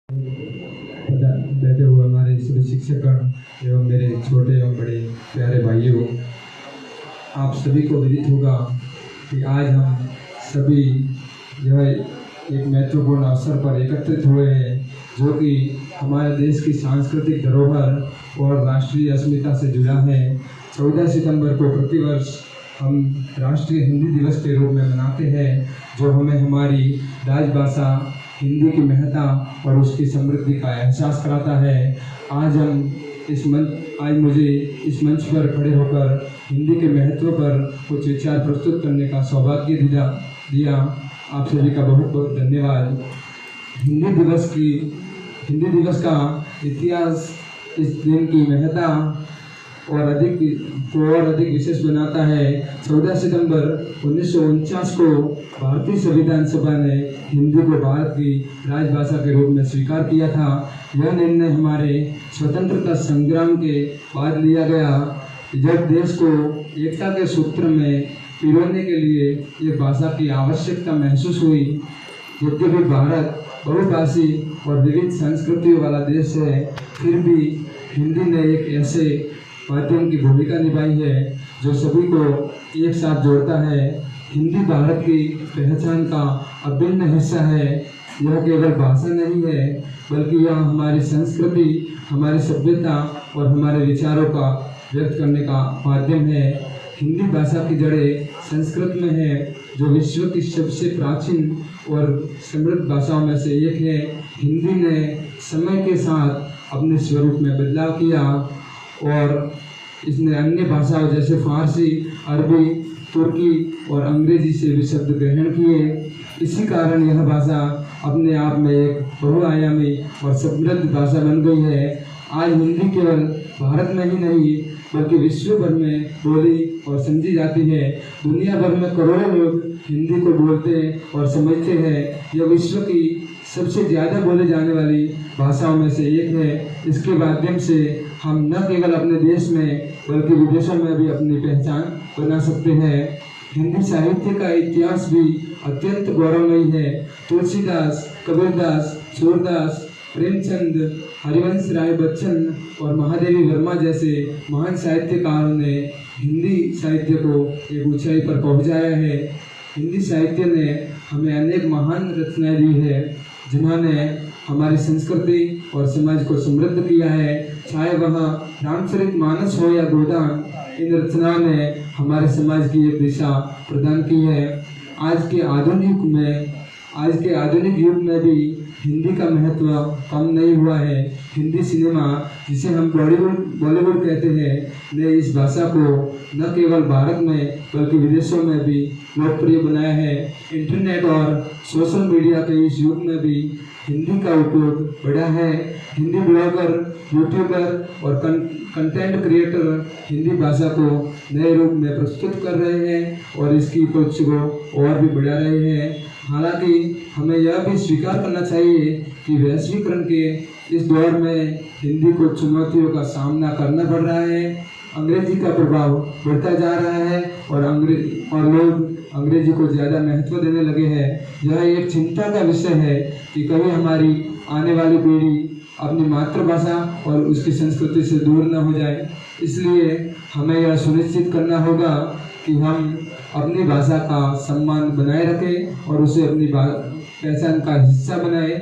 बैठे हुए हमारे सभी शिक्षकगण एवं मेरे छोटे एवं बड़े प्यारे भाइयों, आप सभी को विदित होगा कि आज हम सभी यह एक महत्वपूर्ण अवसर पर एकत्रित हुए हैं, जो कि हमारे देश की सांस्कृतिक धरोहर और राष्ट्रीय अस्मिता से जुड़ा है। 14 सितंबर को प्रतिवर्ष हम राष्ट्रीय हिंदी दिवस के रूप में मनाते हैं, जो हमें हमारी राजभाषा हिंदी की महत्ता और उसकी समृद्धि का एहसास कराता है। आज मुझे इस मंच पर खड़े होकर हिंदी के महत्व पर कुछ विचार प्रस्तुत करने का सौभाग्य दिया। आप सभी का बहुत बहुत धन्यवाद। हिंदी दिवस का इतिहास इस दिन की महत्ता और अधिक विशेष बनाता है। 14 सितंबर 1949 को भारतीय संविधान सभा ने हिंदी को भारत की राजभाषा के रूप में स्वीकार किया था। यह निर्णय हमारे स्वतंत्रता संग्राम के बाद लिया गया, जब देश को एकता के सूत्र में पिरोने के लिए एक भाषा की आवश्यकता महसूस हुई। यद्यपि भारत बहुभाषी और विविध संस्कृतियों वाला देश है, फिर भी हिंदी ने एक ऐसे माध्यम की भूमिका निभाई है जो सभी को एक साथ जोड़ता है। हिंदी भारत की पहचान का अभिन्न हिस्सा है। यह केवल भाषा नहीं है, बल्कि यह हमारी संस्कृति, हमारी सभ्यता और हमारे विचारों का व्यक्त करने का माध्यम है। हिंदी भाषा की जड़ें संस्कृत में है, जो विश्व की सबसे प्राचीन और समृद्ध भाषाओं में से एक है। हिंदी ने समय के साथ अपने स्वरूप में बदलाव किया और इसने अन्य भाषाओं जैसे फारसी, अरबी, तुर्की और अंग्रेजी से भी शब्द ग्रहण किए। इसी कारण यह भाषा अपने आप में एक बहुआयामी और समृद्ध भाषा बन गई है। आज हिंदी केवल भारत में ही नहीं, बल्कि विश्व भर में बोली और समझी जाती है। दुनिया भर में करोड़ों लोग हिंदी को बोलते और समझते हैं। यह विश्व की सबसे ज़्यादा बोले जाने वाली भाषाओं में से एक है। इसके माध्यम से हम न केवल अपने देश में बल्कि विदेशों में भी अपनी पहचान बना सकते हैं। हिंदी साहित्य का इतिहास भी अत्यंत गौरवमयी है। तुलसीदास, कबीरदास, सूरदास, प्रेमचंद, हरिवंश राय बच्चन और महादेवी वर्मा जैसे महान साहित्यकारों ने हिंदी साहित्य को एक ऊंचाई पर पहुंचाया है। हिंदी साहित्य ने हमें अनेक महान रचनाएं दी है, जिन्होंने हमारी संस्कृति और समाज को समृद्ध किया है। चाहे वह रामचरितमानस हो या गोदान, इन रचनाओं ने हमारे समाज की एक दिशा प्रदान की है। आज के आधुनिक युग में भी हिंदी का महत्व कम नहीं हुआ है। हिंदी सिनेमा, जिसे हम बॉलीवुड कहते हैं, ने इस भाषा को न केवल भारत में बल्कि विदेशों में भी लोकप्रिय बनाया है। इंटरनेट और सोशल मीडिया के इस युग में भी हिंदी का उपयोग बढ़ा है। हिंदी ब्लॉगर, यूट्यूबर और कंटेंट क्रिएटर हिंदी भाषा को नए रूप में प्रस्तुत कर रहे हैं और इसकी पहुंच को और भी बढ़ा रहे हैं। हालांकि हमें यह भी स्वीकार करना चाहिए कि वैश्वीकरण के इस दौर में हिंदी को चुनौतियों का सामना करना पड़ रहा है। अंग्रेजी का प्रभाव बढ़ता जा रहा है और लोग अंग्रेजी को ज़्यादा महत्व देने लगे हैं। यह एक चिंता का विषय है कि कभी हमारी आने वाली पीढ़ी अपनी मातृभाषा और उसकी संस्कृति से दूर न हो जाए। इसलिए हमें यह सुनिश्चित करना होगा कि हम अपनी भाषा का सम्मान बनाए रखें और उसे अपनी पहचान का हिस्सा बनाएं।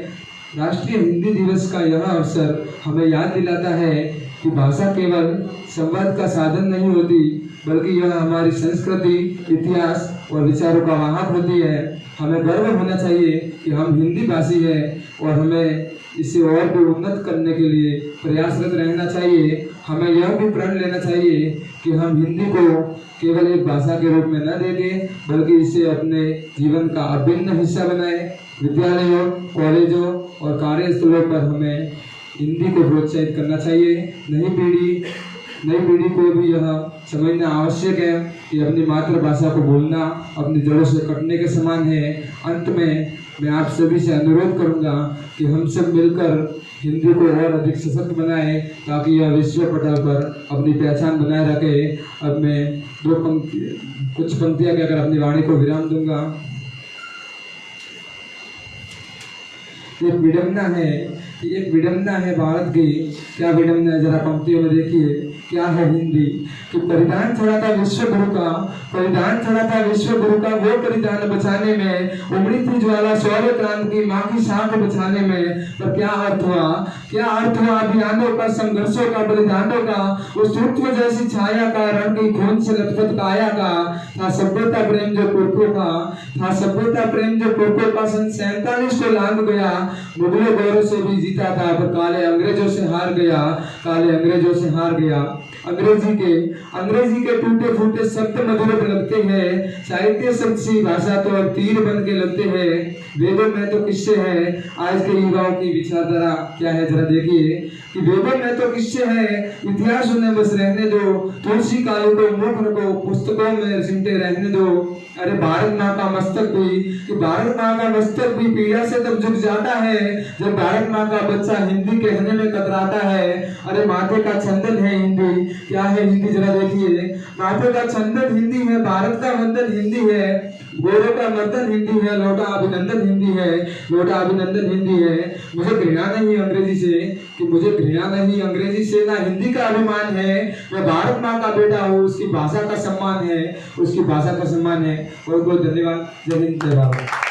राष्ट्रीय हिंदी दिवस का यह अवसर हमें याद दिलाता है कि भाषा केवल संवाद का साधन नहीं होती, बल्कि यह हमारी संस्कृति, इतिहास और विचारों का वाहक होती है। हमें गर्व होना चाहिए कि हम हिंदी भाषी हैं और हमें इसे और भी उन्नत करने के लिए प्रयासरत रहना चाहिए। हमें यह भी प्रण लेना चाहिए कि हम हिंदी को केवल एक भाषा के रूप में न देखें, बल्कि इसे अपने जीवन का अभिन्न हिस्सा बनाएं। विद्यालयों, कॉलेजों और कार्यस्थलों पर हमें हिंदी को प्रोत्साहित करना चाहिए। नई पीढ़ी को भी यह समझना आवश्यक है कि अपनी मातृभाषा को भूलना अपनी जड़ों से कटने के समान है। अंत में मैं आप सभी से अनुरोध करूंगा कि हम सब मिलकर हिंदी को और अधिक सशक्त बनाएं, ताकि यह विश्व पटल पर अपनी पहचान बनाए रखे। अब मैं कुछ पंक्तियां कहकर अपनी वाणी को विराम दूंगा। ये विडंबना है कि एक विडंबना है भारत की। क्या विडंबना है, जरा पंक्तियों में देखिए क्या है हिंदी। कि परिधान छोड़ा था विश्व गुरु का, परिधान छोड़ा था विश्व गुरु का, वो परिधान बचाने में उमड़ी थी ज्वाला सौर्य क्रांति की, माँ की शाख बचाने में। पर क्या अर्थ हुआ, क्या अर्थ हुआ अभियानों का, संघर्षों का, बलिदानों का, उस सूक्ष्म जैसी छाया का, रण की खून से लथपथ काया का। था सभ्यता प्रेम जो कोको का, था सभ्यता प्रेम जो कोको का, सन 47 को लांग गया, मुगलों गौरव से भी जीता था, पर काले अंग्रेजों से हार गया, काले अंग्रेजों से हार गया। अंग्रेजी के टूटे फूटे शब्द मधुर लगते हैं, साहित्य शब्द सी भाषा तो अब तीर बन के लगते हैं। वेदों में तो किस्से हैं, आज के युवाओं की विचारधारा क्या है, जरा देखिए। कि वेदों में तो किस्से हैं, इतिहास उन्हें बस रहने दो, तुलसी काली को मुख रखो, पुस्तकों में सिमटे रहने दो। अरे भारत माँ का मस्तक भी, कि भारत माँ का मस्तक भी पीड़ा से तब झुक जाता है जब भारत माँ का बच्चा हिंदी कहने में कतराता है। अरे माथे का चंदन है हिंदी, क्या है हिंदी, जरा देखिए। माथे का चंदन हिंदी है, भारत का वंदन हिंदी है, गोरों का मर्दन हिंदी है, लौटा अभिनंदन हिंदी है, लौटा अभिनंदन हिंदी है। मुझे घृणा नहीं अंग्रेजी से, कि मुझे घृणा नहीं अंग्रेजी से, ना हिंदी का अभिमान है। मैं भारत माँ का बेटा हूँ, उसकी भाषा का सम्मान है, उसकी भाषा का सम्मान है। बहुत बहुत धन्यवाद। जय हिंद जय भारत।